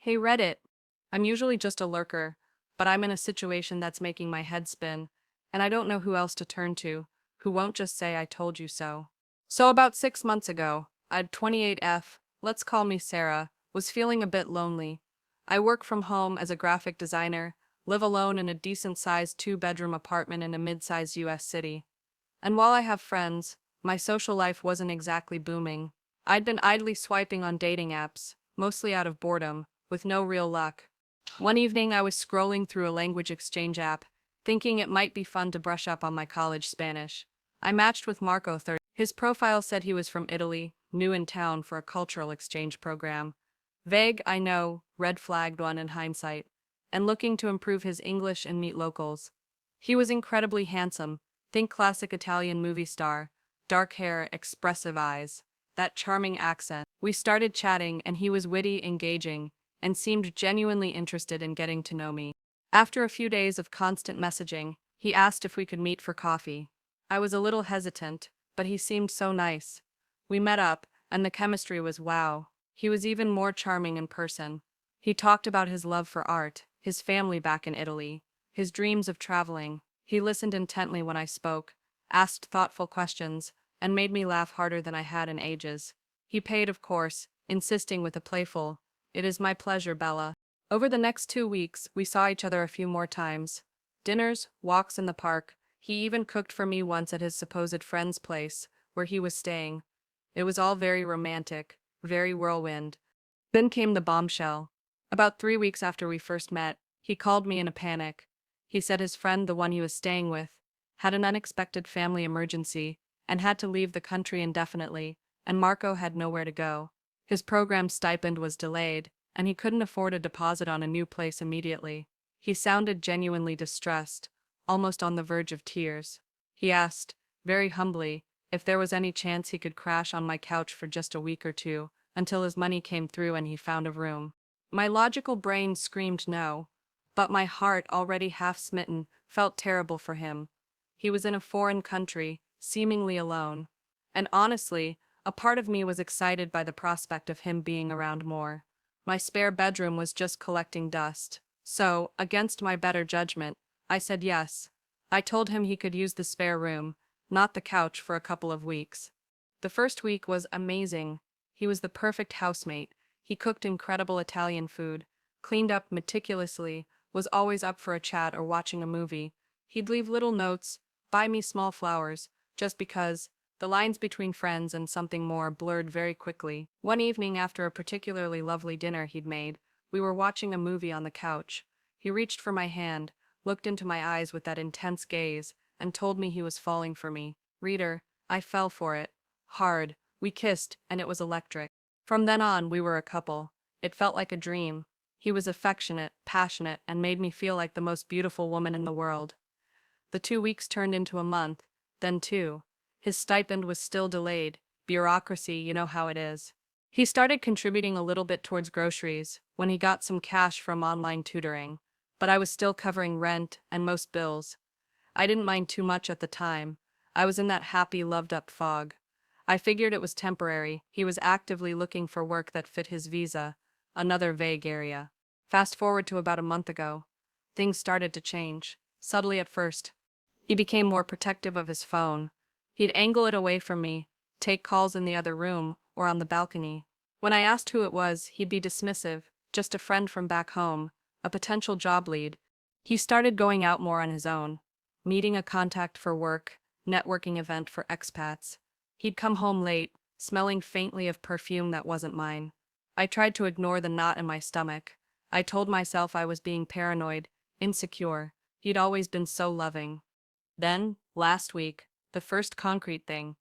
Hey Reddit. I'm usually just a lurker, but I'm in a situation that's making my head spin, and I don't know who else to turn to, who won't just say I told you so. So about 6 months ago, I'd 28F, let's call me Sarah, was feeling a bit lonely. I work from home as a graphic designer, live alone in a decent-sized two-bedroom apartment in a mid-sized US city. And while I have friends, my social life wasn't exactly booming. I'd been idly swiping on dating apps, mostly out of boredom, with no real luck. One evening, I was scrolling through a language exchange app, thinking it might be fun to brush up on my college Spanish. I matched with Marco 30. His profile said he was from Italy, new in town for a cultural exchange program. Vague, I know, red flagged one in hindsight, and looking to improve his English and meet locals. He was incredibly handsome, think classic Italian movie star, dark hair, expressive eyes, that charming accent. We started chatting and he was witty, engaging, and seemed genuinely interested in getting to know me. After a few days of constant messaging, he asked if we could meet for coffee. I was a little hesitant, but he seemed so nice. We met up, and the chemistry was wow. He was even more charming in person. He talked about his love for art, his family back in Italy, his dreams of traveling. He listened intently when I spoke, asked thoughtful questions, and made me laugh harder than I had in ages. He paid, of course, insisting with a playful, "It is my pleasure, Bella." Over the next 2 weeks, we saw each other a few more times. Dinners, walks in the park. He even cooked for me once at his supposed friend's place, where he was staying. It was all very romantic, very whirlwind. Then came the bombshell. About 3 weeks after we first met, he called me in a panic. He said his friend, the one he was staying with, had an unexpected family emergency and had to leave the country indefinitely, and Marco had nowhere to go. His program stipend was delayed, and he couldn't afford a deposit on a new place immediately. He sounded genuinely distressed, almost on the verge of tears. He asked, very humbly, if there was any chance he could crash on my couch for just a week or two, until his money came through and he found a room. My logical brain screamed no, but my heart, already half smitten, felt terrible for him. He was in a foreign country, seemingly alone. And honestly, a part of me was excited by the prospect of him being around more. My spare bedroom was just collecting dust. So, against my better judgment, I said yes. I told him he could use the spare room, not the couch, for a couple of weeks. The first week was amazing. He was the perfect housemate. He cooked incredible Italian food, cleaned up meticulously, was always up for a chat or watching a movie. He'd leave little notes, buy me small flowers, just because. The lines between friends and something more blurred very quickly. One evening, after a particularly lovely dinner he'd made, we were watching a movie on the couch. He reached for my hand, looked into my eyes with that intense gaze, and told me he was falling for me. Reader, I fell for it. Hard. We kissed, and it was electric. From then on, we were a couple. It felt like a dream. He was affectionate, passionate, and made me feel like the most beautiful woman in the world. The 2 weeks turned into a month, then two. His stipend was still delayed. Bureaucracy, you know how it is. He started contributing a little bit towards groceries when he got some cash from online tutoring, but I was still covering rent and most bills. I didn't mind too much at the time. I was in that happy, loved-up fog. I figured it was temporary. He was actively looking for work that fit his visa, another vague area. Fast forward to about a month ago. Things started to change, subtly at first. He became more protective of his phone. He'd angle it away from me, take calls in the other room or on the balcony. When I asked who it was, he'd be dismissive, just a friend from back home, a potential job lead. He started going out more on his own, meeting a contact for work, networking event for expats. He'd come home late, smelling faintly of perfume that wasn't mine. I tried to ignore the knot in my stomach. I told myself I was being paranoid, insecure. He'd always been so loving. Then, last week, the first concrete thing.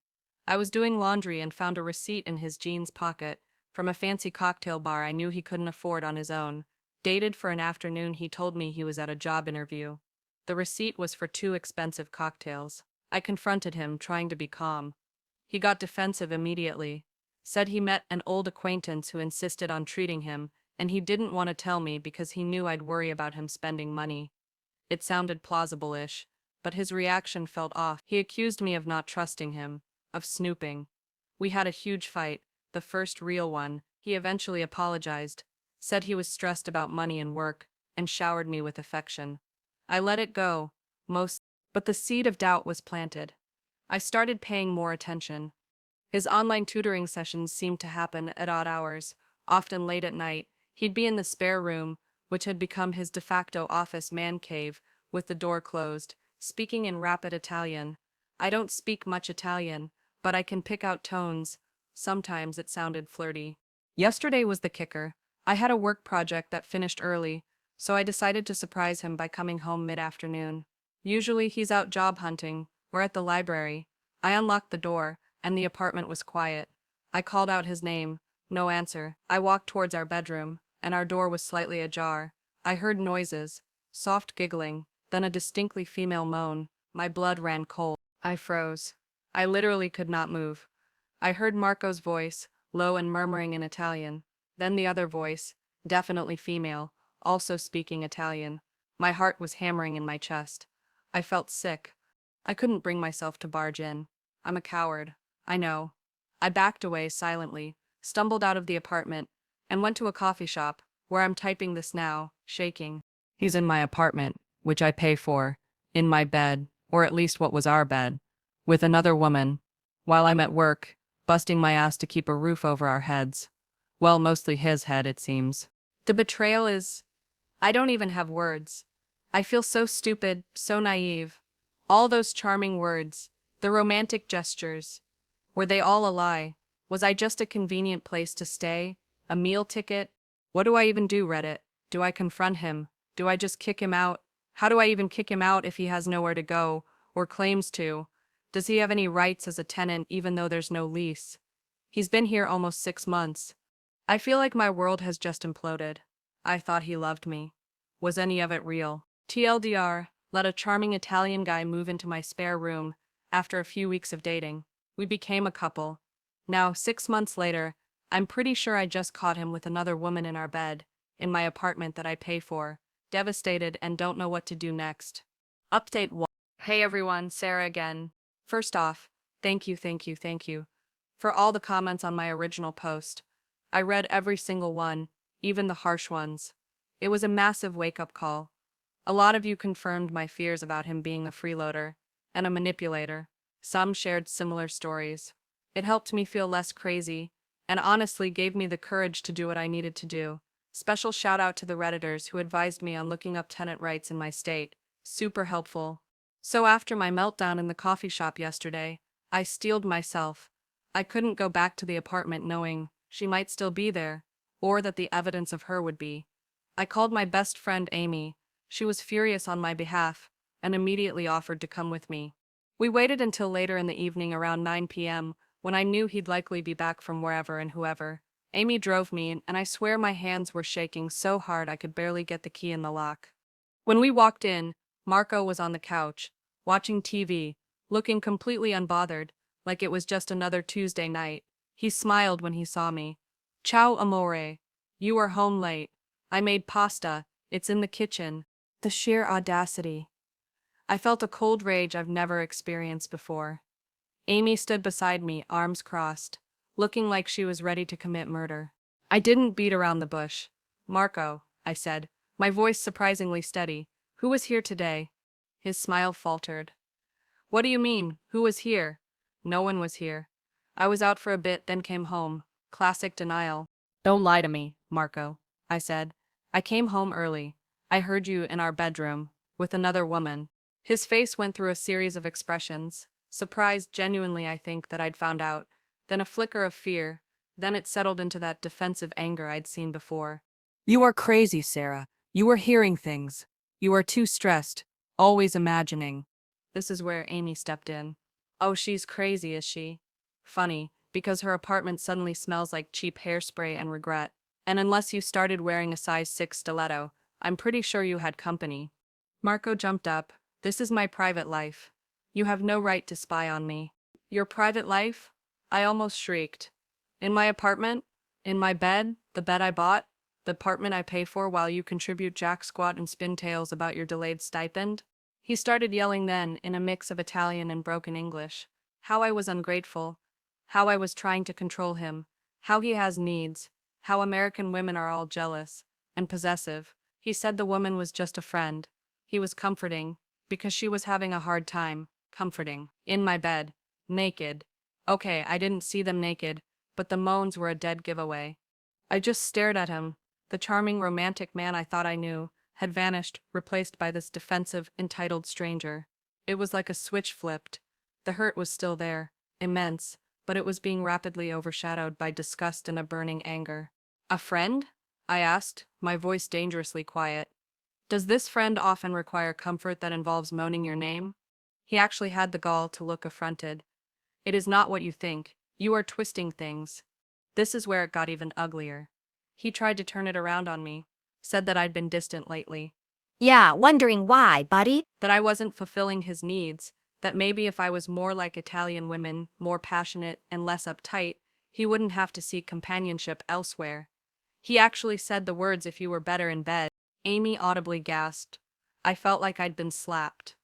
I was doing laundry and found a receipt in his jeans pocket from a fancy cocktail bar I knew he couldn't afford on his own. Dated for an afternoon he told me he was at a job interview. The receipt was for 2 expensive cocktails. I confronted him, trying to be calm. He got defensive immediately. Said he met an old acquaintance who insisted on treating him, and he didn't want to tell me because he knew I'd worry about him spending money. It sounded plausible-ish, but his reaction felt off. He accused me of not trusting him, of snooping. We had a huge fight, the first real one. He eventually apologized, said he was stressed about money and work, and showered me with affection. I let it go, but the seed of doubt was planted. I started paying more attention. His online tutoring sessions seemed to happen at odd hours, often late at night. He'd be in the spare room, which had become his de facto office man cave, with the door closed, speaking in rapid Italian. I don't speak much Italian, but I can pick out tones. Sometimes it sounded flirty. Yesterday was the kicker. I had a work project that finished early, so I decided to surprise him by coming home mid-afternoon. Usually he's out job hunting, or at the library. I unlocked the door, and the apartment was quiet. I called out his name. No answer. I walked towards our bedroom, and our door was slightly ajar. I heard noises, soft giggling, then a distinctly female moan. My blood ran cold. I froze. I literally could not move. I heard Marco's voice, low and murmuring in Italian. Then the other voice, definitely female, also speaking Italian. My heart was hammering in my chest. I felt sick. I couldn't bring myself to barge in. I'm a coward. I know. I backed away silently, stumbled out of the apartment, and went to a coffee shop, where I'm typing this now, shaking. He's in my apartment, which I pay for, in my bed, or at least what was our bed, with another woman, while I'm at work, busting my ass to keep a roof over our heads. Well, mostly his head, it seems. The betrayal is... I don't even have words. I feel so stupid, so naive. All those charming words, the romantic gestures. Were they all a lie? Was I just a convenient place to stay? A meal ticket? What do I even do, Reddit? Do I confront him? Do I just kick him out? How do I even kick him out if he has nowhere to go, or claims to? Does he have any rights as a tenant even though there's no lease? He's been here almost 6 months. I feel like my world has just imploded. I thought he loved me. Was any of it real? TLDR, let a charming Italian guy move into my spare room after a few weeks of dating. We became a couple. Now, 6 months later, I'm pretty sure I just caught him with another woman in our bed, in my apartment that I pay for, devastated and don't know what to do next. Update 1. Hey everyone, Sarah again. First off, thank you for all the comments on my original post. I read every single one, even the harsh ones. It was a massive wake-up call. A lot of you confirmed my fears about him being a freeloader and a manipulator. Some shared similar stories. It helped me feel less crazy, and honestly gave me the courage to do what I needed to do. Special shout out to the Redditors who advised me on looking up tenant rights in my state. Super helpful. So after my meltdown in the coffee shop yesterday, I steeled myself. I couldn't go back to the apartment knowing she might still be there, or that the evidence of her would be. I called my best friend Amy. She was furious on my behalf, and immediately offered to come with me. We waited until later in the evening around 9 p.m., when I knew he'd likely be back from wherever and whoever. Amy drove me, and I swear my hands were shaking so hard I could barely get the key in the lock. When we walked in, Marco was on the couch, watching TV, looking completely unbothered, like it was just another Tuesday night. He smiled when he saw me. Ciao, amore. You are home late. I made pasta. It's in the kitchen. The sheer audacity. I felt a cold rage I've never experienced before. Amy stood beside me, arms crossed, looking like she was ready to commit murder. I didn't beat around the bush. Marco, I said, my voice surprisingly steady. Who was here today? His smile faltered. What do you mean, who was here? No one was here. I was out for a bit, then came home. Classic denial. Don't lie to me, Marco, I said. I came home early. I heard you in our bedroom, with another woman. His face went through a series of expressions. Surprised genuinely, I think, that I'd found out. Then a flicker of fear. Then it settled into that defensive anger I'd seen before. You are crazy, Sarah. You are hearing things. You are too stressed, always imagining. This is where Amy stepped in. Oh, she's crazy, is she? Funny, because her apartment suddenly smells like cheap hairspray and regret. And unless you started wearing a size 6 stiletto, I'm pretty sure you had company. Marco jumped up. This is my private life. You have no right to spy on me. Your private life? I almost shrieked. In my apartment? In my bed? The bed I bought? The apartment I pay for while you contribute jack squat and spin tales about your delayed stipend? He started yelling then, in a mix of Italian and broken English. How I was ungrateful. How I was trying to control him. How he has needs. how American women are all jealous and possessive. He said the woman was just a friend. He was comforting, because she was having a hard time, comforting. In my bed, naked. Okay, I didn't see them naked, but the moans were a dead giveaway. I just stared at him. The charming romantic man I thought I knew had vanished, replaced by this defensive, entitled stranger. It was like a switch flipped. The hurt was still there, immense, but it was being rapidly overshadowed by disgust and a burning anger. A friend? I asked, my voice dangerously quiet. Does this friend often require comfort that involves moaning your name? He actually had the gall to look affronted. It is not what you think. You are twisting things. This is where it got even uglier. He tried to turn it around on me, said that I'd been distant lately, Yeah, wondering why, buddy? that I wasn't fulfilling his needs, that maybe if I was more like Italian women, more passionate and less uptight, he wouldn't have to seek companionship elsewhere. He actually said the words "if you were better in bed." Amy audibly gasped. I felt like I'd been slapped.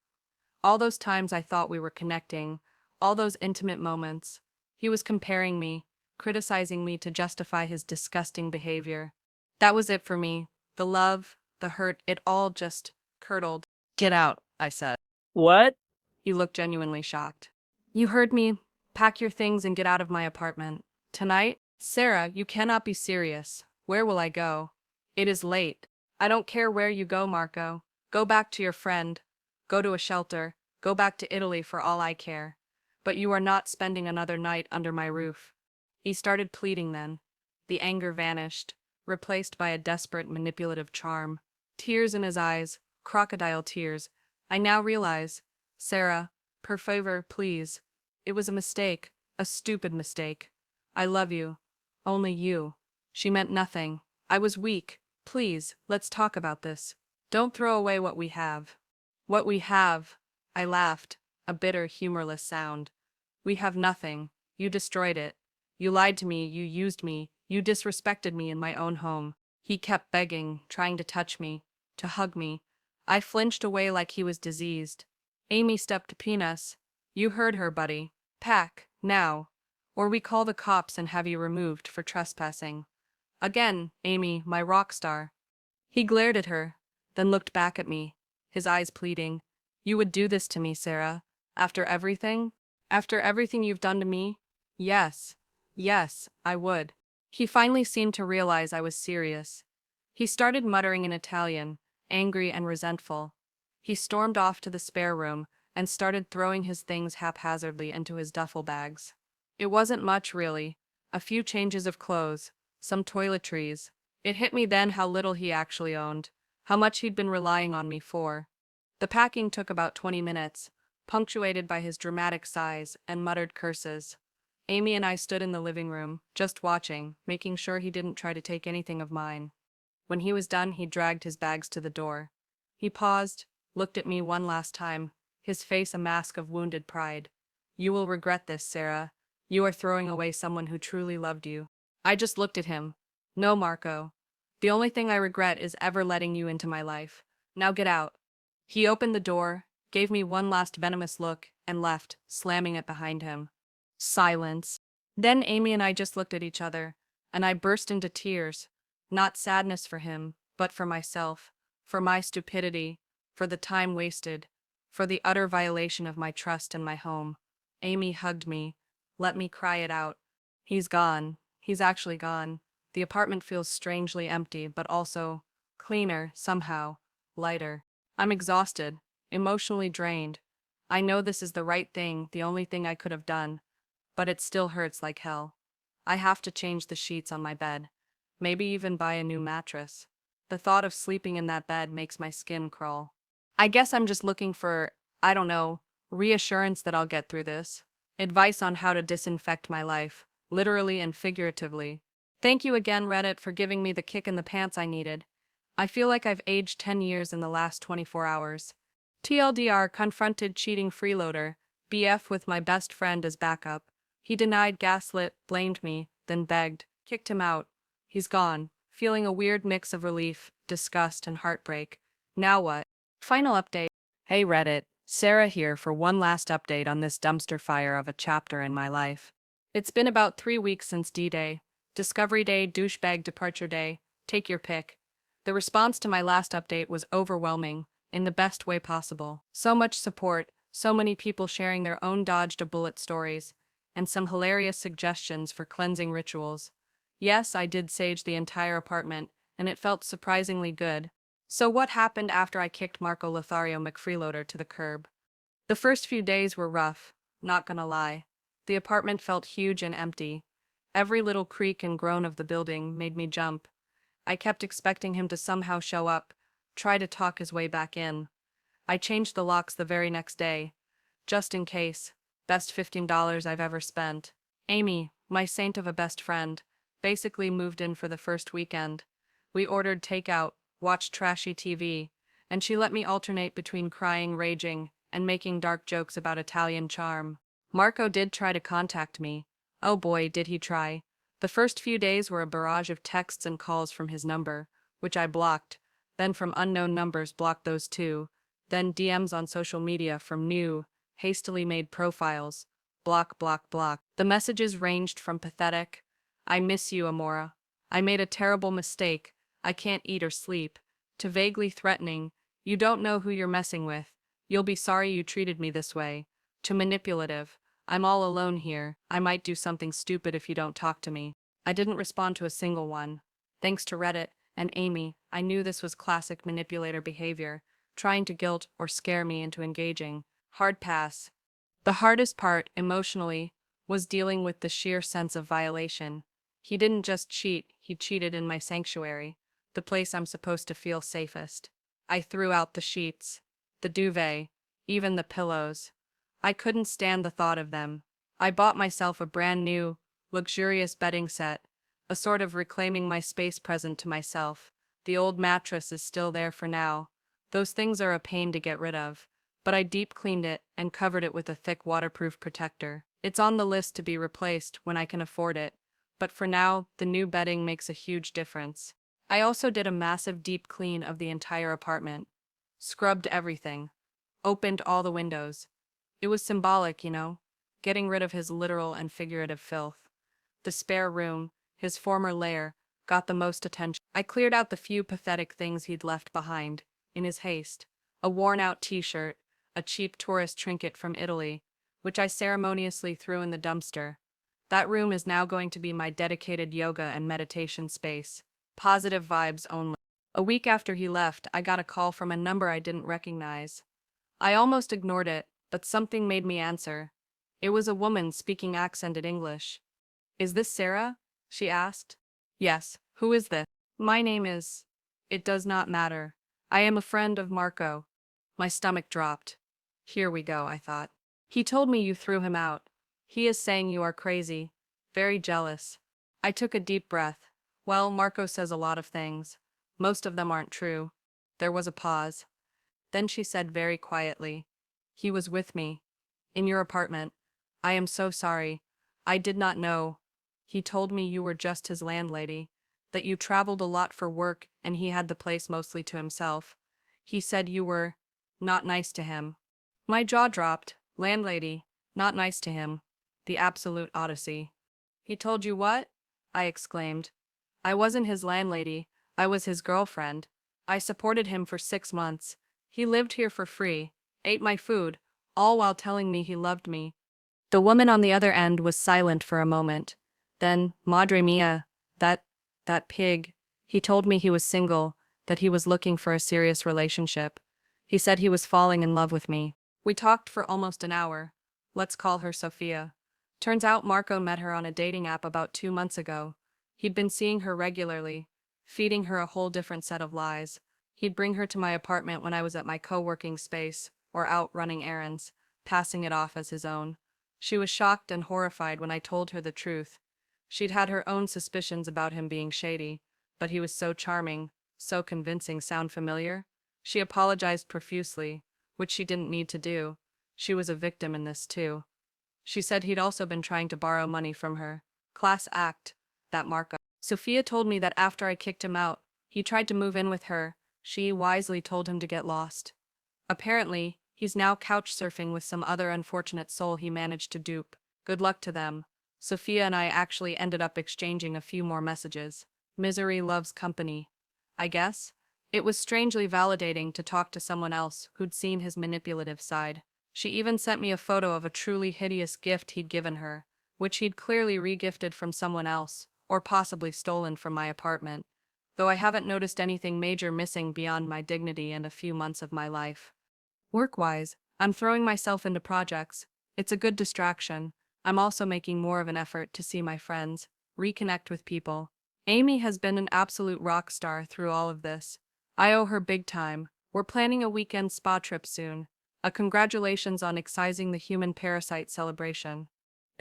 All those times I thought we were connecting, all those intimate moments. He was comparing me, criticizing me to justify his disgusting behavior. That was it for me. The love, the hurt, it all just curdled. Get out, I said. What? He looked genuinely shocked. You heard me. Pack your things and get out of my apartment. Tonight? Sarah, you cannot be serious. Where will I go? It is late. I don't care where you go, Marco. Go back to your friend. Go to a shelter. Go back to Italy for all I care. But you are not spending another night under my roof. He started pleading then. The anger vanished, replaced by a desperate manipulative charm. Tears in his eyes, crocodile tears. I now realize, Sarah, per favor, please. It was a mistake, a stupid mistake. I love you. Only you. She meant nothing. I was weak. Please, let's talk about this. Don't throw away what we have. What we have. I laughed, a bitter, humorless sound. We have nothing. You destroyed it. You lied to me, you used me, you disrespected me in my own home. He kept begging, trying to touch me, to hug me. I flinched away like he was diseased. Amy stepped between us. You heard her, buddy. Pack, now. Or we call the cops and have you removed for trespassing. Again, Amy, my rock star. He glared at her, then looked back at me, his eyes pleading. You would do this to me, Sarah? After everything? After everything you've done to me? Yes. Yes, I would. He finally seemed to realize I was serious. He started muttering in Italian, angry and resentful. He stormed off to the spare room and started throwing his things haphazardly into his duffel bags. It wasn't much, really. A few changes of clothes, some toiletries. It hit me then how little he actually owned, how much he'd been relying on me for. The packing took about 20 minutes, punctuated by his dramatic sighs and muttered curses. Amy and I stood in the living room, just watching, making sure he didn't try to take anything of mine. When he was done, he dragged his bags to the door. He paused, looked at me one last time, his face a mask of wounded pride. You will regret this, Sarah. You are throwing away someone who truly loved you. I just looked at him. No, Marco. The only thing I regret is ever letting you into my life. Now get out. He opened the door, gave me one last venomous look, and left, slamming it behind him. Silence. Then Amy and I just looked at each other, and I burst into tears. Not sadness for him, but for myself, for my stupidity, for the time wasted, for the utter violation of my trust and my home. Amy hugged me, let me cry it out. He's gone. He's actually gone. The apartment feels strangely empty, but also cleaner, somehow, lighter. I'm exhausted, emotionally drained. I know this is the right thing, the only thing I could have done, but it still hurts like hell. I have to change the sheets on my bed, maybe even buy a new mattress. The thought of sleeping in that bed makes my skin crawl. I guess I'm just looking for, I don't know, reassurance that I'll get through this. Advice on how to disinfect my life, literally and figuratively. Thank you again, Reddit, for giving me the kick in the pants I needed. I feel like I've aged 10 years in the last 24 hours. TLDR confronted cheating freeloader, BF with my best friend as backup. He denied, gaslit, blamed me, then begged, kicked him out. He's gone, feeling a weird mix of relief, disgust, and heartbreak. Now what? Final update. Hey Reddit, Sarah here for one last update on this dumpster fire of a chapter in my life. It's been about 3 weeks since D-Day, Discovery day, douchebag departure day, take your pick. The response to my last update was overwhelming, in the best way possible. So much support, so many people sharing their own dodged a bullet stories, and some hilarious suggestions for cleansing rituals. Yes, I did sage the entire apartment, and it felt surprisingly good. So what happened after I kicked Marco Lothario McFreeloader to the curb? The first few days were rough, not gonna lie. The apartment felt huge and empty. Every little creak and groan of the building made me jump. I kept expecting him to somehow show up, try to talk his way back in. I changed the locks the very next day, just in case. Best $15 I've ever spent. Amy, my saint of a best friend, basically moved in for the first weekend. We ordered takeout, watched trashy TV, and she let me alternate between crying, raging, and making dark jokes about Italian charm. Marco did try to contact me. Oh boy, did he try. The first few days were a barrage of texts and calls from his number, which I blocked, then from unknown numbers blocked those too, then DMs on social media from new, hastily made profiles. Block, block, block. The messages ranged from pathetic, "I miss you, Amora. I made a terrible mistake. I can't eat or sleep," to vaguely threatening, "You don't know who you're messing with. You'll be sorry you treated me this way," to manipulative, "I'm all alone here. I might do something stupid if you don't talk to me." I didn't respond to a single one. Thanks to Reddit and Amy, I knew this was classic manipulator behavior, trying to guilt or scare me into engaging. Hard pass. The hardest part, emotionally, was dealing with the sheer sense of violation. He didn't just cheat, he cheated in my sanctuary, the place I'm supposed to feel safest. I threw out the sheets, the duvet, even the pillows. I couldn't stand the thought of them. I bought myself a brand new, luxurious bedding set, a sort of reclaiming my space present to myself. The old mattress is still there for now. Those things are a pain to get rid of, but I deep cleaned it and covered it with a thick waterproof protector. It's on the list to be replaced when I can afford it, but for now, the new bedding makes a huge difference. I also did a massive deep clean of the entire apartment. Scrubbed everything. Opened all the windows. It was symbolic, getting rid of his literal and figurative filth. The spare room, his former lair, got the most attention. I cleared out the few pathetic things he'd left behind, in his haste. A worn-out t-shirt, a cheap tourist trinket from Italy, which I ceremoniously threw in the dumpster. That room is now going to be my dedicated yoga and meditation space. Positive vibes only. A week after he left, I got a call from a number I didn't recognize. I almost ignored it, but something made me answer. It was a woman speaking accented English. "Is this Sarah?" she asked. "Yes, who is this?" "My name is—" "It does not matter. I am a friend of Marco." My stomach dropped. Here we go, I thought. "He told me you threw him out. He is saying you are crazy. Very jealous." I took a deep breath. Well, Marco says a lot of things. Most of them aren't true. There was a pause. Then she said very quietly, "He was with me. In your apartment. I am so sorry. I did not know. He told me you were just his landlady, that you traveled a lot for work and he had the place mostly to himself. He said you were not nice to him." My jaw dropped. Landlady, not nice to him. The absolute odyssey. "He told you what?" I exclaimed. "I wasn't his landlady, I was his girlfriend. I supported him for 6 months. He lived here for free, ate my food, all while telling me he loved me." The woman on the other end was silent for a moment. Then, "Madre mia, that pig. He told me he was single, that he was looking for a serious relationship. He said he was falling in love with me." We talked for almost an hour. Let's call her Sophia. Turns out Marco met her on a dating app about 2 months ago. He'd been seeing her regularly, feeding her a whole different set of lies. He'd bring her to my apartment when I was at my co-working space, or out running errands, passing it off as his own. She was shocked and horrified when I told her the truth. She'd had her own suspicions about him being shady, but he was so charming, so convincing. Sound familiar? She apologized profusely, which she didn't need to do. She was a victim in this too. She said he'd also been trying to borrow money from her. Class act, that Marco. Sophia told me that after I kicked him out, he tried to move in with her. She wisely told him to get lost. Apparently, he's now couch surfing with some other unfortunate soul he managed to dupe. Good luck to them. Sophia and I actually ended up exchanging a few more messages. Misery loves company, I guess. It was strangely validating to talk to someone else who'd seen his manipulative side. She even sent me a photo of a truly hideous gift he'd given her, which he'd clearly regifted from someone else, or possibly stolen from my apartment, though I haven't noticed anything major missing beyond my dignity and a few months of my life. Work-wise, I'm throwing myself into projects. It's a good distraction. I'm also making more of an effort to see my friends, reconnect with people. Amy has been an absolute rock star through all of this. I owe her big time. We're planning a weekend spa trip soon. A congratulations on excising the human parasite celebration.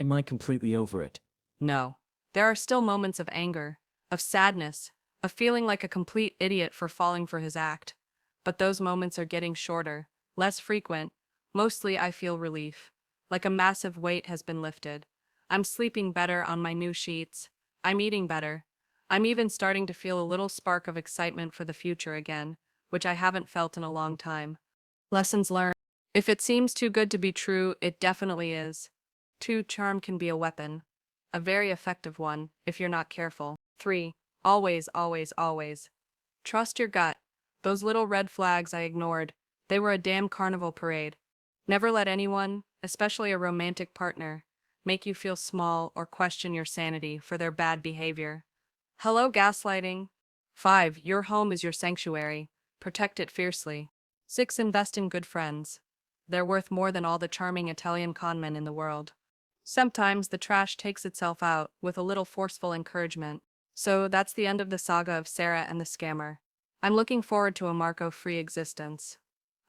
Am I completely over it? No. There are still moments of anger, of sadness, of feeling like a complete idiot for falling for his act. But those moments are getting shorter, less frequent. Mostly I feel relief. Like a massive weight has been lifted. I'm sleeping better on my new sheets. I'm eating better. I'm even starting to feel a little spark of excitement for the future again, which I haven't felt in a long time. Lessons learned. If it seems too good to be true, it definitely is. Too charm can be a weapon. A very effective one, if you're not careful. 3. Always, always, always. Trust your gut. Those little red flags I ignored, they were a damn carnival parade. Never let anyone, especially a romantic partner, make you feel small or question your sanity for their bad behavior. Hello, gaslighting. 5. Your home is your sanctuary. Protect it fiercely. 6. Invest in good friends. They're worth more than all the charming Italian conmen in the world. Sometimes the trash takes itself out with a little forceful encouragement. So that's the end of the saga of Sarah and the scammer. I'm looking forward to a Marco-free existence.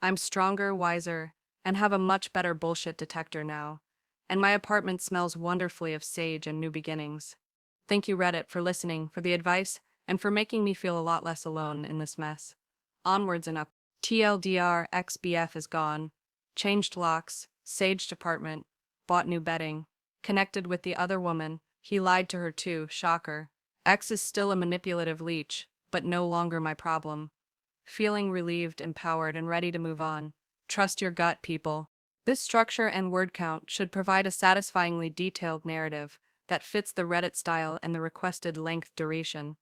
I'm stronger, wiser, and have a much better bullshit detector now. And my apartment smells wonderfully of sage and new beginnings. Thank you, Reddit, for listening, for the advice, and for making me feel a lot less alone in this mess. Onwards and up. TLDR, XBF is gone. Changed locks, saged apartment, bought new bedding. Connected with the other woman, he lied to her too, shocker. X is still a manipulative leech, but no longer my problem. Feeling relieved, empowered, and ready to move on. Trust your gut, people. This structure and word count should provide a satisfyingly detailed narrative that fits the Reddit style and the requested length duration.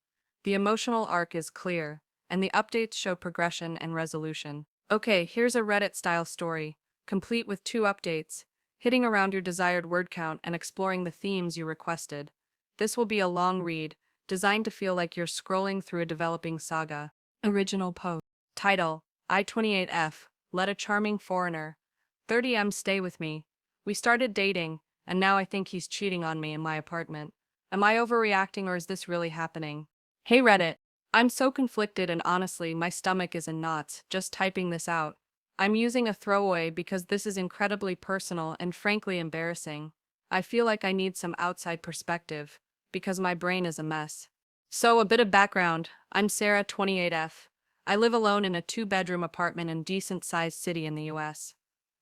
The emotional arc is clear, and the updates show progression and resolution. Okay, here's a Reddit-style story, complete with 2 updates, hitting around your desired word count and exploring the themes you requested. This will be a long read, designed to feel like you're scrolling through a developing saga. Original post. Title: I-28F, Let a Charming Foreigner. 30M stay with me. We started dating, and now I think he's cheating on me in my apartment. Am I overreacting or is this really happening? Hey Reddit. I'm so conflicted and honestly, my stomach is in knots just typing this out. I'm using a throwaway because this is incredibly personal and frankly embarrassing. I feel like I need some outside perspective, because my brain is a mess. So a bit of background, I'm Sarah, 28F. I live alone in a 2-bedroom apartment in a decent-sized city in the US.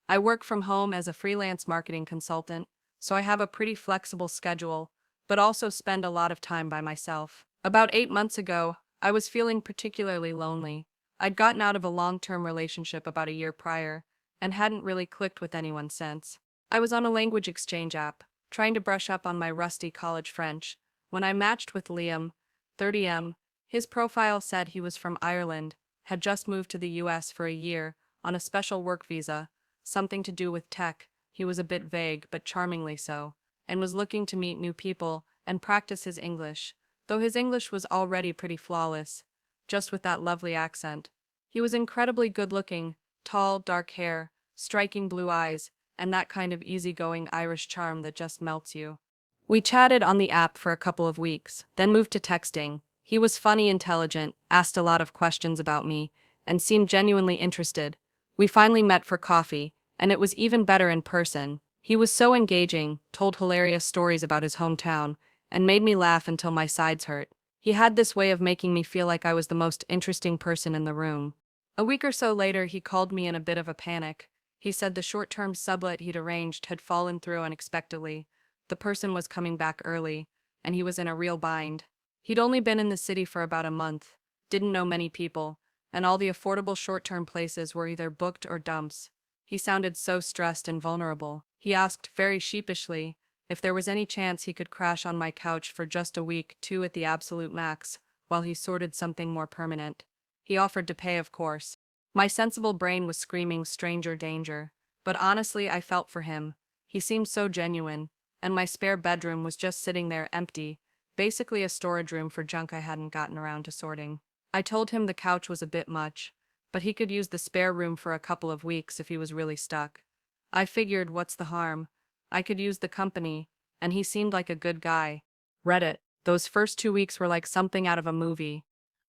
I work from home as a freelance marketing consultant, so I have a pretty flexible schedule, but also spend a lot of time by myself. About 8 months ago, I was feeling particularly lonely. I'd gotten out of a long-term relationship about a year prior, and hadn't really clicked with anyone since. I was on a language exchange app, trying to brush up on my rusty college French, when I matched with Liam, 30M. His profile said he was from Ireland, had just moved to the US for a year, on a special work visa, something to do with tech. He was a bit vague, but charmingly so, and was looking to meet new people and practice his English, though his English was already pretty flawless, just with that lovely accent. He was incredibly good-looking, tall, dark hair, striking blue eyes, and that kind of easygoing Irish charm that just melts you. We chatted on the app for a couple of weeks, then moved to texting. He was funny, intelligent, asked a lot of questions about me, and seemed genuinely interested. We finally met for coffee, and it was even better in person. He was so engaging, told hilarious stories about his hometown, and made me laugh until my sides hurt. He had this way of making me feel like I was the most interesting person in the room. A week or so later, he called me in a bit of a panic. He said the short-term sublet he'd arranged had fallen through unexpectedly. The person was coming back early, and he was in a real bind. He'd only been in the city for about a month, didn't know many people, and all the affordable short-term places were either booked or dumps. He sounded so stressed and vulnerable. He asked, very sheepishly, If there was any chance he could crash on my couch for just a week, 2 at the absolute max, while he sorted something more permanent. He offered to pay, of course. My sensible brain was screaming stranger danger, but honestly I felt for him. He seemed so genuine, and my spare bedroom was just sitting there empty, basically a storage room for junk I hadn't gotten around to sorting. I told him the couch was a bit much, but he could use the spare room for a couple of weeks if he was really stuck. I figured, what's the harm? I could use the company, and he seemed like a good guy. Reddit, those first 2 weeks were like something out of a movie.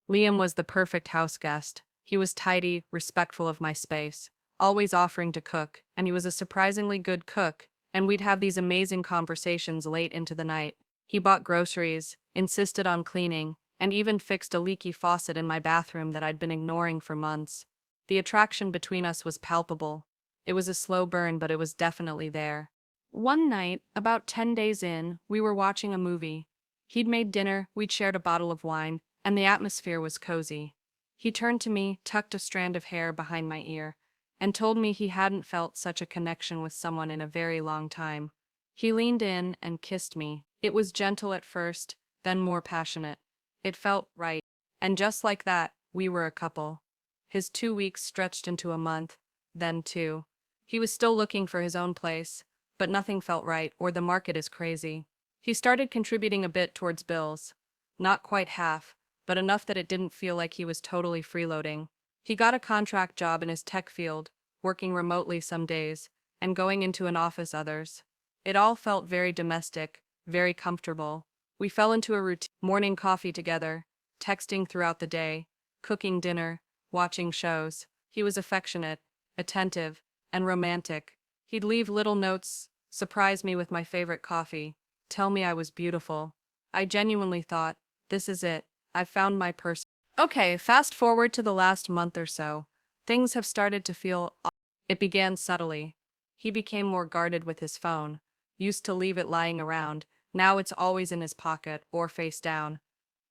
Liam was the perfect house guest. He was tidy, respectful of my space, always offering to cook, and he was a surprisingly good cook, and we'd have these amazing conversations late into the night. He bought groceries, insisted on cleaning, and even fixed a leaky faucet in my bathroom that I'd been ignoring for months. The attraction between us was palpable. It was a slow burn, but it was definitely there. One night, about 10 days in, we were watching a movie. He'd made dinner, we'd shared a bottle of wine, and the atmosphere was cozy. He turned to me, tucked a strand of hair behind my ear, and told me he hadn't felt such a connection with someone in a very long time. He leaned in and kissed me. It was gentle at first, then more passionate. It felt right. And just like that, we were a couple. His 2 weeks stretched into a month, then two. He was still looking for his own place, but nothing felt right, or the market is crazy. He started contributing a bit towards bills. Not quite half, but enough that it didn't feel like he was totally freeloading. He got a contract job in his tech field, working remotely some days, and going into an office others. It all felt very domestic, very comfortable. We fell into a routine: morning coffee together, texting throughout the day, cooking dinner, watching shows. He was affectionate, attentive, and romantic. He'd leave little notes, surprise me with my favorite coffee, tell me I was beautiful. I genuinely thought, this is it, I've found my person. Okay, fast forward to the last month or so. Things have started to feel off. It began subtly. He became more guarded with his phone. Used to leave it lying around, now it's always in his pocket or face down.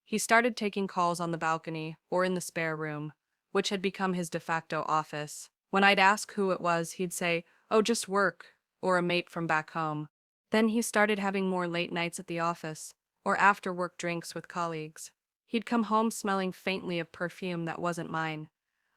He started taking calls on the balcony or in the spare room, which had become his de facto office. When I'd ask who it was, he'd say, "Oh, just work," or a mate from back home. Then he started having more late nights at the office, or after work drinks with colleagues. He'd come home smelling faintly of perfume that wasn't mine.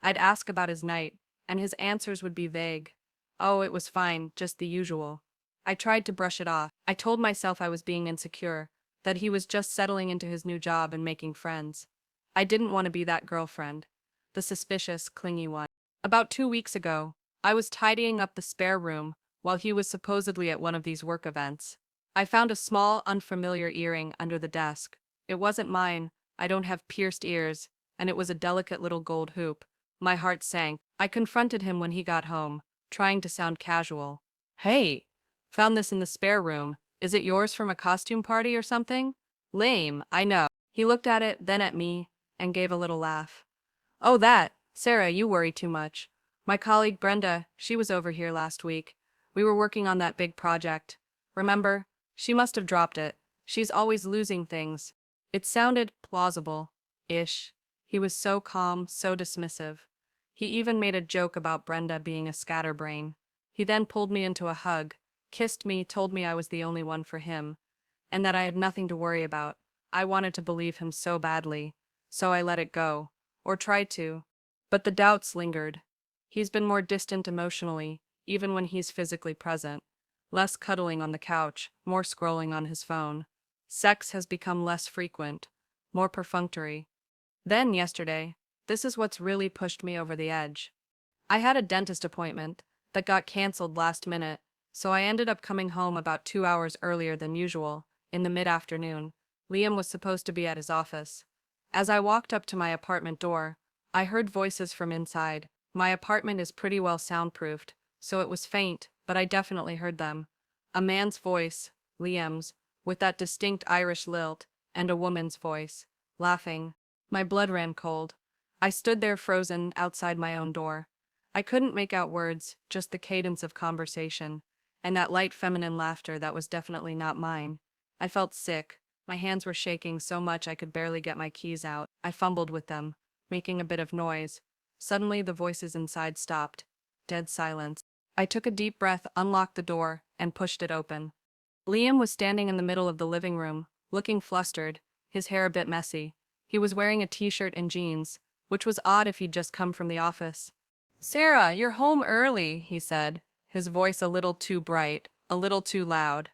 I'd ask about his night, and his answers would be vague. Oh, it was fine, just the usual. I tried to brush it off. I told myself I was being insecure, that he was just settling into his new job and making friends. I didn't want to be that girlfriend, the suspicious, clingy one. About 2 weeks ago, I was tidying up the spare room while he was supposedly at one of these work events. I found a small, unfamiliar earring under the desk. It wasn't mine, I don't have pierced ears, and it was a delicate little gold hoop. My heart sank. I confronted him when he got home, trying to sound casual. "Hey, found this in the spare room. Is it yours from a costume party or something?" Lame, I know. He looked at it, then at me, and gave a little laugh. "Oh, that. Sarah, you worry too much. My colleague Brenda, she was over here last week. We were working on that big project. Remember? She must have dropped it. She's always losing things." It sounded plausible-ish. He was so calm, so dismissive. He even made a joke about Brenda being a scatterbrain. He then pulled me into a hug, kissed me, told me I was the only one for him, and that I had nothing to worry about. I wanted to believe him so badly, so I let it go, or tried to. But the doubts lingered. He's been more distant emotionally, even when he's physically present. Less cuddling on the couch, more scrolling on his phone. Sex has become less frequent, more perfunctory. Then yesterday, this is what's really pushed me over the edge. I had a dentist appointment that got canceled last minute, so I ended up coming home about 2 hours earlier than usual, in the mid-afternoon. Liam was supposed to be at his office. As I walked up to my apartment door, I heard voices from inside. My apartment is pretty well soundproofed, so it was faint, but I definitely heard them. A man's voice, Liam's, with that distinct Irish lilt, and a woman's voice, laughing. My blood ran cold. I stood there frozen outside my own door. I couldn't make out words, just the cadence of conversation, and that light feminine laughter that was definitely not mine. I felt sick. My hands were shaking so much I could barely get my keys out. I fumbled with them, making a bit of noise. Suddenly the voices inside stopped. Dead silence. I took a deep breath, unlocked the door, and pushed it open. Liam was standing in the middle of the living room, looking flustered, his hair a bit messy. He was wearing a t-shirt and jeans, which was odd if he'd just come from the office. "Sarah, you're home early," he said, his voice a little too bright, a little too loud.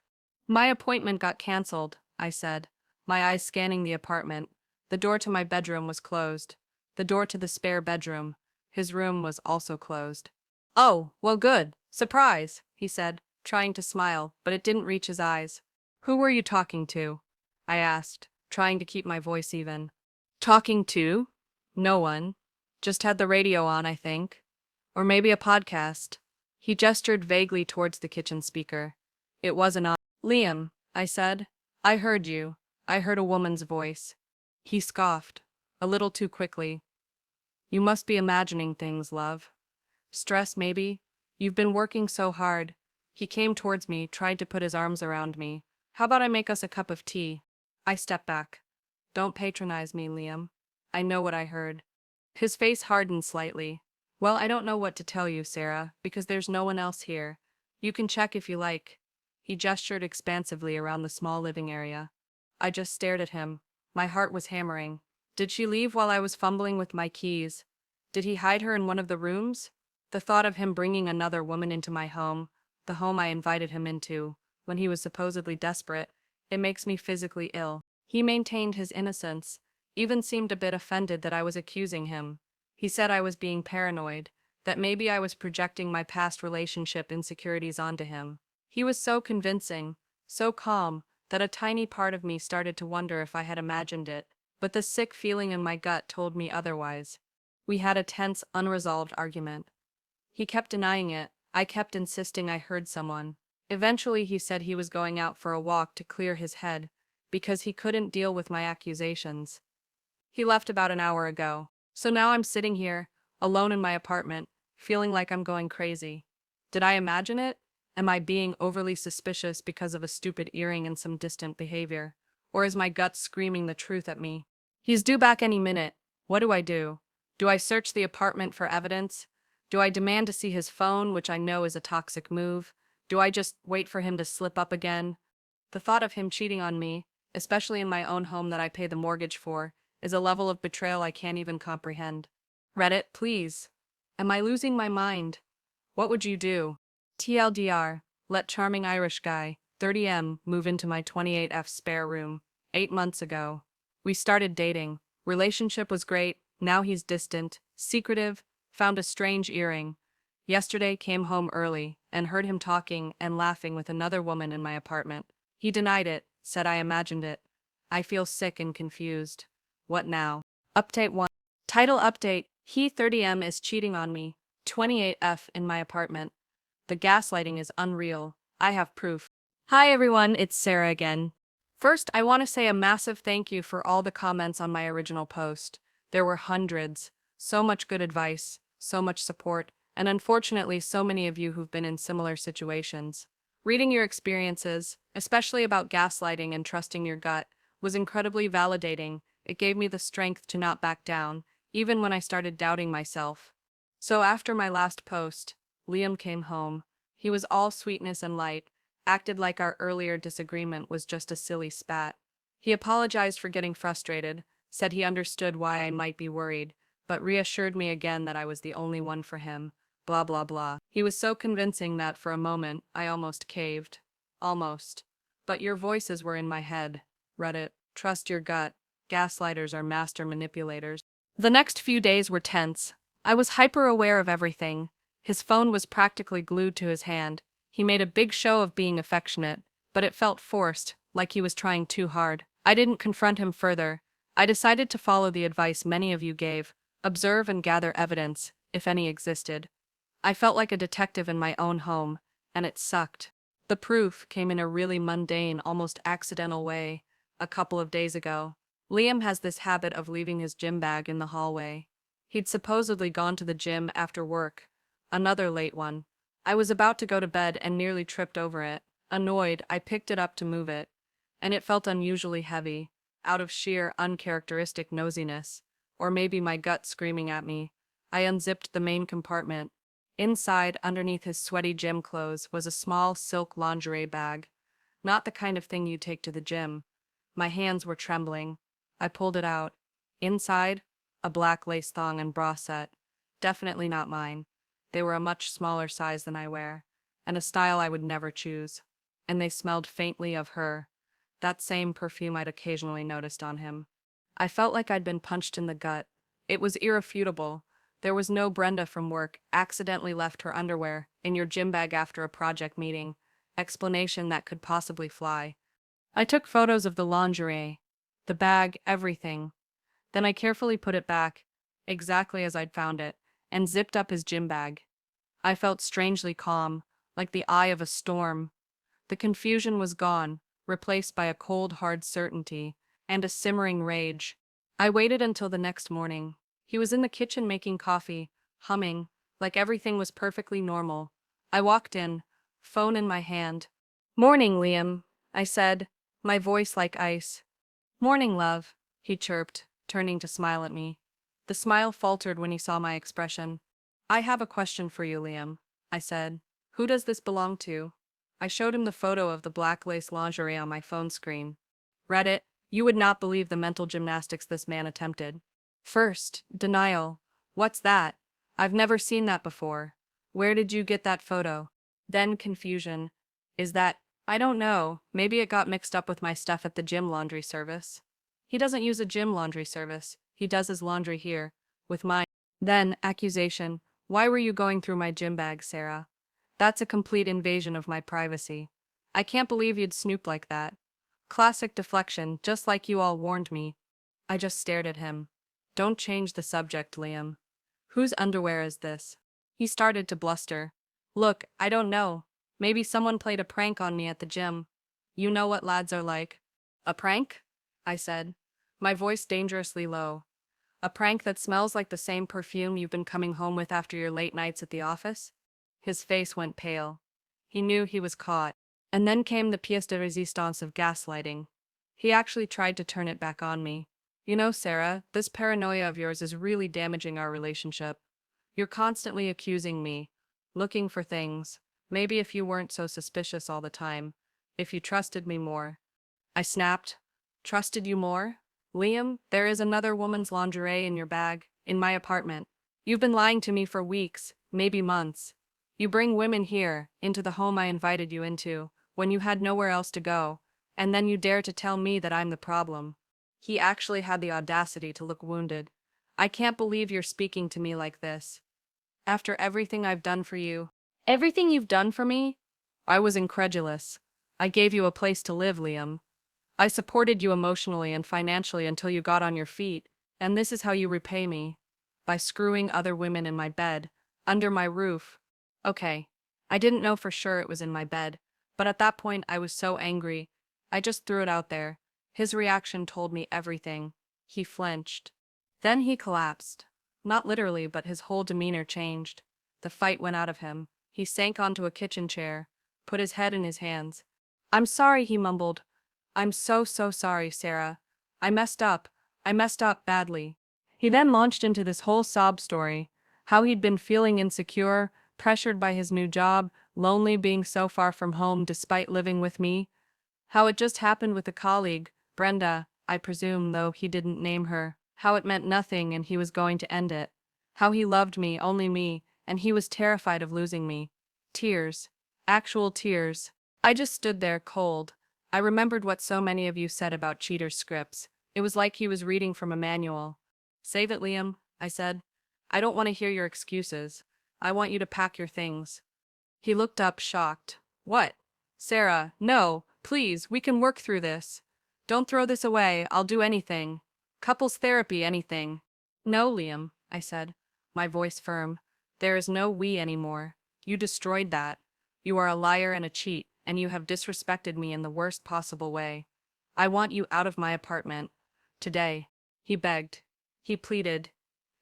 "My appointment got cancelled," I said, my eyes scanning the apartment. The door to my bedroom was closed. The door to the spare bedroom, his room, was also closed. "Oh, well, good. Surprise," he said, trying to smile, but it didn't reach his eyes. "Who were you talking to?" I asked, trying to keep my voice even. "Talking to? No one. Just had the radio on, I think. Or maybe a podcast." He gestured vaguely towards the kitchen speaker. It wasn't on. "Liam," I said. "I heard you. I heard a woman's voice." He scoffed, a little too quickly. "You must be imagining things, love. Stress, maybe? You've been working so hard." He came towards me, tried to put his arms around me. "How about I make us a cup of tea?" I stepped back. "Don't patronize me, Liam. I know what I heard." His face hardened slightly. "Well, I don't know what to tell you, Sarah, because there's no one else here. You can check if you like." He gestured expansively around the small living area. I just stared at him. My heart was hammering. Did she leave while I was fumbling with my keys? Did he hide her in one of the rooms? The thought of him bringing another woman into my home, the home I invited him into, when he was supposedly desperate, it makes me physically ill. He maintained his innocence, even seemed a bit offended that I was accusing him. He said I was being paranoid, that maybe I was projecting my past relationship insecurities onto him. He was so convincing, so calm, that a tiny part of me started to wonder if I had imagined it, but the sick feeling in my gut told me otherwise. We had a tense, unresolved argument. He kept denying it. I kept insisting I heard someone. Eventually, he said he was going out for a walk to clear his head, because he couldn't deal with my accusations. He left about an hour ago. So now I'm sitting here, alone in my apartment, feeling like I'm going crazy. Did I imagine it? Am I being overly suspicious because of a stupid earring and some distant behavior? Or is my gut screaming the truth at me? He's due back any minute. What do I do? Do I search the apartment for evidence? Do I demand to see his phone, which I know is a toxic move? Do I just wait for him to slip up again? The thought of him cheating on me, especially in my own home that I pay the mortgage for, is a level of betrayal I can't even comprehend. Reddit, please. Am I losing my mind? What would you do? TLDR, let charming Irish guy, 30M, move into my 28F spare room, 8 months ago. We started dating. Relationship was great, now he's distant, secretive, found a strange earring. Yesterday came home early, and heard him talking and laughing with another woman in my apartment. He denied it, said I imagined it. I feel sick and confused. What now? Update 1. Title update, he 30M is cheating on me. 28F in my apartment. The gaslighting is unreal. I have proof. Hi everyone, it's Sarah again. First, I want to say a massive thank you for all the comments on my original post. There were hundreds. So much good advice, so much support, and unfortunately so many of you who've been in similar situations. Reading your experiences, especially about gaslighting and trusting your gut, was incredibly validating. It gave me the strength to not back down, even when I started doubting myself. So after my last post, Liam came home. He was all sweetness and light, acted like our earlier disagreement was just a silly spat. He apologized for getting frustrated, said he understood why I might be worried, but reassured me again that I was the only one for him. Blah blah blah. He was so convincing that for a moment I almost caved. Almost. But your voices were in my head. Reddit, trust your gut. Gaslighters are master manipulators. The next few days were tense. I was hyper aware of everything. His phone was practically glued to his hand. He made a big show of being affectionate, but it felt forced, like he was trying too hard. I didn't confront him further. I decided to follow the advice many of you gave: observe and gather evidence, if any existed. I felt like a detective in my own home, and it sucked. The proof came in a really mundane, almost accidental way. A couple of days ago, Liam has this habit of leaving his gym bag in the hallway. He'd supposedly gone to the gym after work. Another late one. I was about to go to bed and nearly tripped over it. Annoyed, I picked it up to move it, and it felt unusually heavy, out of sheer, uncharacteristic nosiness, or maybe my gut screaming at me. I unzipped the main compartment. Inside, underneath his sweaty gym clothes, was a small silk lingerie bag. Not the kind of thing you take to the gym. My hands were trembling. I pulled it out. Inside, a black lace thong and bra set. Definitely not mine. They were a much smaller size than I wear, and a style I would never choose. And they smelled faintly of her, that same perfume I'd occasionally noticed on him. I felt like I'd been punched in the gut. It was irrefutable. There was no Brenda from work accidentally left her underwear in your gym bag after a project meeting. Explanation that could possibly fly. I took photos of the lingerie, the bag, everything. Then I carefully put it back, exactly as I'd found it, and zipped up his gym bag. I felt strangely calm, like the eye of a storm. The confusion was gone, replaced by a cold, hard certainty and a simmering rage. I waited until the next morning. He was in the kitchen making coffee, humming, like everything was perfectly normal. I walked in, phone in my hand. "Morning, Liam," I said, my voice like ice. "Morning, love," he chirped, turning to smile at me. The smile faltered when he saw my expression. "I have a question for you, Liam," I said. "Who does this belong to?" I showed him the photo of the black lace lingerie on my phone screen. "Read it? You would not believe the mental gymnastics this man attempted. First, denial. What's that? I've never seen that before. Where did you get that photo? Then confusion. Is that, I don't know, maybe it got mixed up with my stuff at the gym laundry service. He doesn't use a gym laundry service, he does his laundry here, with mine." Then, accusation. "Why were you going through my gym bag, Sarah? That's a complete invasion of my privacy. I can't believe you'd snoop like that. Classic deflection, just like you all warned me." I just stared at him. "Don't change the subject, Liam. Whose underwear is this?" He started to bluster. "Look, I don't know. Maybe someone played a prank on me at the gym. You know what lads are like." "A prank?" I said, my voice dangerously low. "A prank that smells like the same perfume you've been coming home with after your late nights at the office?" His face went pale. He knew he was caught. And then came the pièce de résistance of gaslighting. He actually tried to turn it back on me. "You know, Sarah, this paranoia of yours is really damaging our relationship. You're constantly accusing me, looking for things. Maybe if you weren't so suspicious all the time, if you trusted me more." I snapped. "Trusted you more? Liam, there is another woman's lingerie in your bag, in my apartment. You've been lying to me for weeks, maybe months. You bring women here, into the home I invited you into, when you had nowhere else to go, and then you dare to tell me that I'm the problem." He actually had the audacity to look wounded. "I can't believe you're speaking to me like this. After everything I've done for you." "Everything you've done for me?" I was incredulous. "I gave you a place to live, Liam. I supported you emotionally and financially until you got on your feet, and this is how you repay me. By screwing other women in my bed, under my roof." Okay, I didn't know for sure it was in my bed, but at that point I was so angry. I just threw it out there. His reaction told me everything. He flinched. Then he collapsed. Not literally, but his whole demeanor changed. The fight went out of him. He sank onto a kitchen chair, put his head in his hands. "I'm sorry," he mumbled. "I'm so sorry, Sarah. I messed up. I messed up badly." He then launched into this whole sob story, how he'd been feeling insecure, pressured by his new job, lonely being so far from home despite living with me. How it just happened with a colleague, Brenda, I presume, though he didn't name her. How it meant nothing and he was going to end it. How he loved me, only me, and he was terrified of losing me. Tears. Actual tears. I just stood there, cold. I remembered what so many of you said about cheaters' scripts. It was like he was reading from a manual. "Save it, Liam," I said. "I don't want to hear your excuses. I want you to pack your things." He looked up, shocked. "What? Sarah, no, please, we can work through this. Don't throw this away, I'll do anything. Couples therapy, anything." "No, Liam," I said, my voice firm. "There is no we anymore. You destroyed that. You are a liar and a cheat, and you have disrespected me in the worst possible way. I want you out of my apartment. Today." He begged. He pleaded.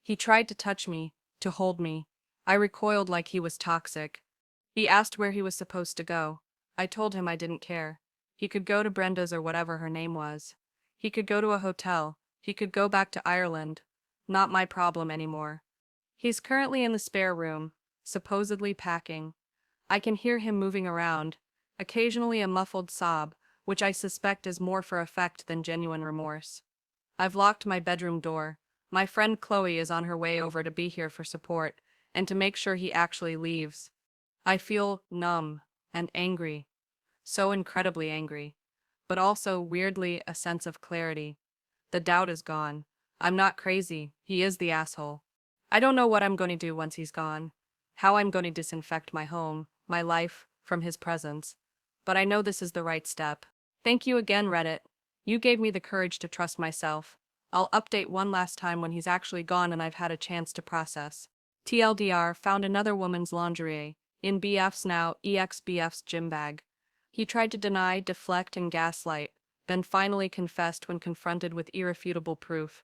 He tried to touch me, to hold me. I recoiled like he was toxic. He asked where he was supposed to go. I told him I didn't care. He could go to Brenda's or whatever her name was. He could go to a hotel. He could go back to Ireland. Not my problem anymore. He's currently in the spare room, supposedly packing. I can hear him moving around, occasionally a muffled sob, which I suspect is more for effect than genuine remorse. I've locked my bedroom door. My friend Chloe is on her way over to be here for support and to make sure he actually leaves. I feel numb and angry, so incredibly angry, but also weirdly a sense of clarity. The doubt is gone. I'm not crazy, he is the asshole. I don't know what I'm going to do once he's gone, how I'm going to disinfect my home, my life, from his presence. But I know this is the right step. Thank you again, Reddit. You gave me the courage to trust myself. I'll update one last time when he's actually gone and I've had a chance to process. TLDR found another woman's lingerie in BF's now ex-BF's gym bag. He tried to deny, deflect, and gaslight, then finally confessed when confronted with irrefutable proof,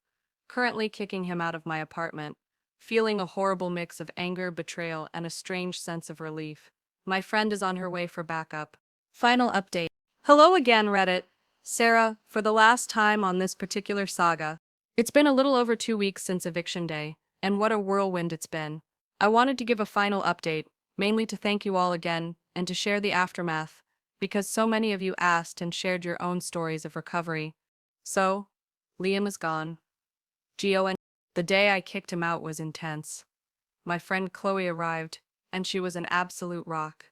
currently kicking him out of my apartment, feeling a horrible mix of anger, betrayal, and a strange sense of relief. My friend is on her way for backup. Final update. Hello again, Reddit. Sarah, for the last time on this particular saga. It's been a little over 2 weeks since eviction day, and what a whirlwind it's been. I wanted to give a final update, mainly to thank you all again, and to share the aftermath, because so many of you asked and shared your own stories of recovery. So, Liam is gone. GON. The day I kicked him out was intense. My friend Chloe arrived, and she was an absolute rock.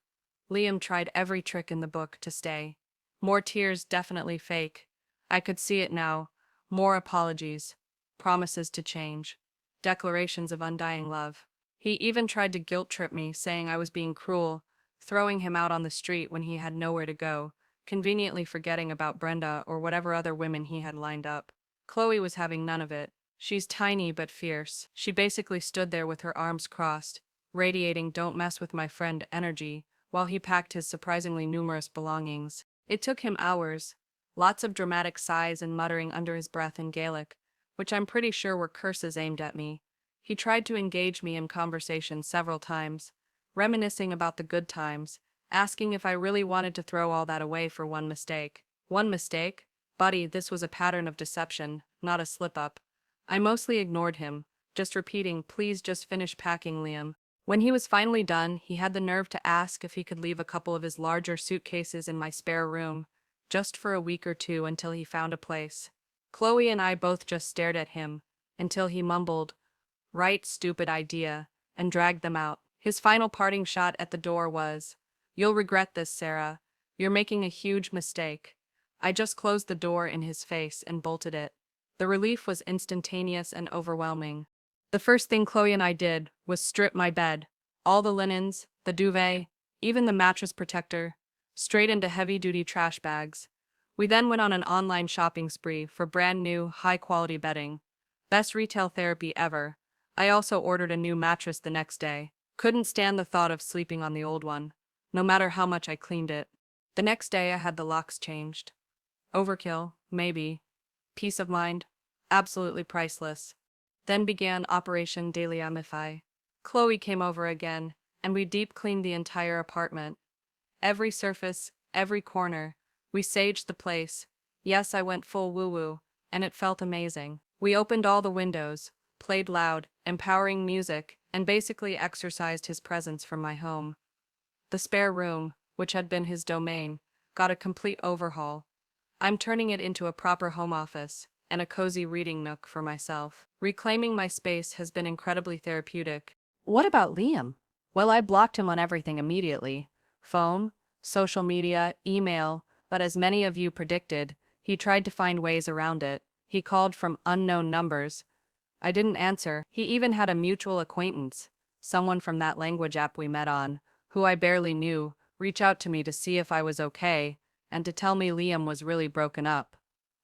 Liam tried every trick in the book to stay. More tears, definitely fake. I could see it now. More apologies. Promises to change. Declarations of undying love. He even tried to guilt trip me, saying I was being cruel, throwing him out on the street when he had nowhere to go, conveniently forgetting about Brenda or whatever other women he had lined up. Chloe was having none of it. She's tiny but fierce. She basically stood there with her arms crossed, radiating "don't mess with my friend" energy, while he packed his surprisingly numerous belongings. It took him hours, lots of dramatic sighs and muttering under his breath in Gaelic, which I'm pretty sure were curses aimed at me. He tried to engage me in conversation several times, reminiscing about the good times, asking if I really wanted to throw all that away for one mistake. One mistake? Buddy, this was a pattern of deception, not a slip-up. I mostly ignored him, just repeating, "Please just finish packing, Liam." When he was finally done, he had the nerve to ask if he could leave a couple of his larger suitcases in my spare room, just for a week or two until he found a place. Chloe and I both just stared at him, until he mumbled, "Right, stupid idea," and dragged them out. His final parting shot at the door was, "You'll regret this, Sarah. You're making a huge mistake." I just closed the door in his face and bolted it. The relief was instantaneous and overwhelming. The first thing Chloe and I did was strip my bed, all the linens, the duvet, even the mattress protector, straight into heavy-duty trash bags. We then went on an online shopping spree for brand new, high-quality bedding. Best retail therapy ever. I also ordered a new mattress the next day. Couldn't stand the thought of sleeping on the old one, no matter how much I cleaned it. The next day I had the locks changed. Overkill, maybe. Peace of mind, absolutely priceless. Then began Operation Deliamify. Chloe came over again, and we deep cleaned the entire apartment. Every surface, every corner. We saged the place. Yes, I went full woo-woo, and it felt amazing. We opened all the windows, played loud, empowering music, and basically exorcised his presence from my home. The spare room, which had been his domain, got a complete overhaul. I'm turning it into a proper home office and a cozy reading nook for myself. Reclaiming my space has been incredibly therapeutic. What about Liam? Well, I blocked him on everything immediately. Phone, social media, email, but as many of you predicted, he tried to find ways around it. He called from unknown numbers. I didn't answer. He even had a mutual acquaintance, someone from that language app we met on, who I barely knew, reach out to me to see if I was okay, and to tell me Liam was really broken up.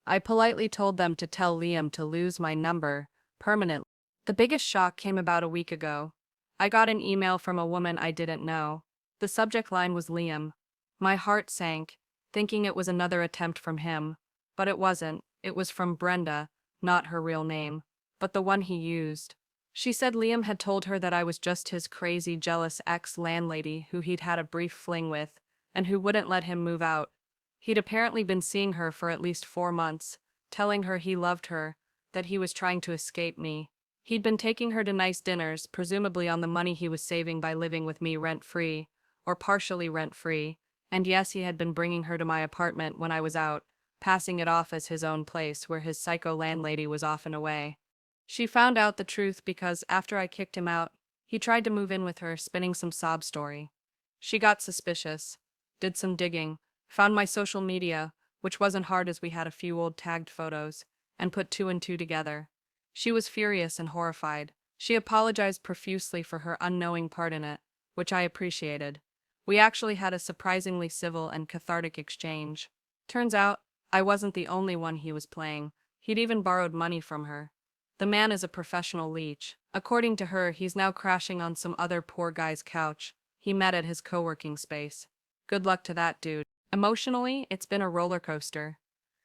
I politely told them to tell Liam to lose my number permanently. The biggest shock came about a week ago. I got an email from a woman I didn't know. The subject line was Liam. My heart sank, thinking it was another attempt from him. But it wasn't. It was from Brenda, not her real name, but the one he used. She said Liam had told her that I was just his crazy, jealous ex-landlady who he'd had a brief fling with, and who wouldn't let him move out. He'd apparently been seeing her for at least 4 months, telling her he loved her, that he was trying to escape me. He'd been taking her to nice dinners, presumably on the money he was saving by living with me rent-free, or partially rent-free, And yes, he had been bringing her to my apartment when I was out, passing it off as his own place where his psycho landlady was often away. She found out the truth because after I kicked him out, he tried to move in with her, spinning some sob story. She got suspicious, did some digging, found my social media, which wasn't hard as we had a few old tagged photos, and put two and two together. She was furious and horrified. She apologized profusely for her unknowing part in it, which I appreciated. We actually had a surprisingly civil and cathartic exchange. Turns out, I wasn't the only one he was playing. He'd even borrowed money from her. The man is a professional leech. According to her, he's now crashing on some other poor guy's couch he met at his co-working space. Good luck to that dude. Emotionally, it's been a roller coaster.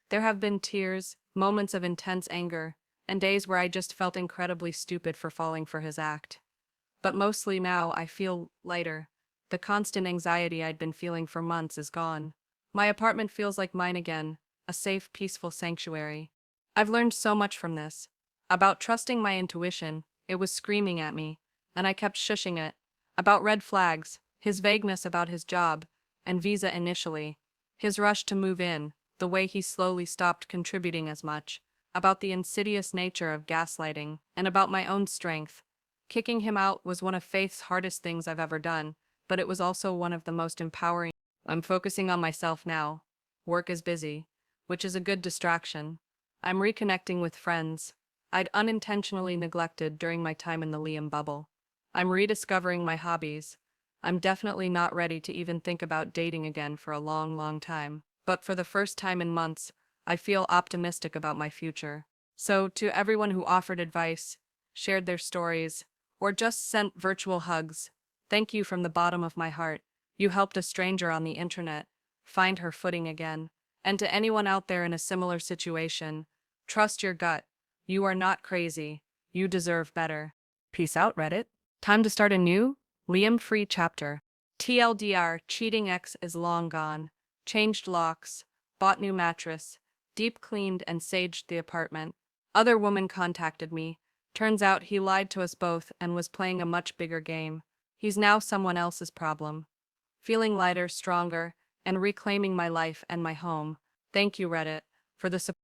There have been tears, moments of intense anger, and days where I just felt incredibly stupid for falling for his act. But mostly now I feel lighter. The constant anxiety I'd been feeling for months is gone. My apartment feels like mine again, a safe, peaceful sanctuary. I've learned so much from this. About trusting my intuition, it was screaming at me, and I kept shushing it. About red flags, his vagueness about his job, and visa initially, his rush to move in, the way he slowly stopped contributing as much, about the insidious nature of gaslighting, and about my own strength. Kicking him out was one of Faith's hardest things I've ever done, but it was also one of the most empowering. I'm focusing on myself now. Work is busy, which is a good distraction. I'm reconnecting with friends I'd unintentionally neglected during my time in the Liam bubble. I'm rediscovering my hobbies. I'm definitely not ready to even think about dating again for a long, long time. But for the first time in months, I feel optimistic about my future. So, to everyone who offered advice, shared their stories, or just sent virtual hugs, thank you from the bottom of my heart. You helped a stranger on the internet find her footing again. And to anyone out there in a similar situation, trust your gut. You are not crazy. You deserve better. Peace out, Reddit. Time to start a new, Liam-free chapter. TLDR, cheating ex is long gone. Changed locks, bought new mattress, deep cleaned and saged the apartment. Other woman contacted me. Turns out he lied to us both and was playing a much bigger game. He's now someone else's problem. Feeling lighter, stronger, and reclaiming my life and my home. Thank you, Reddit, for the support.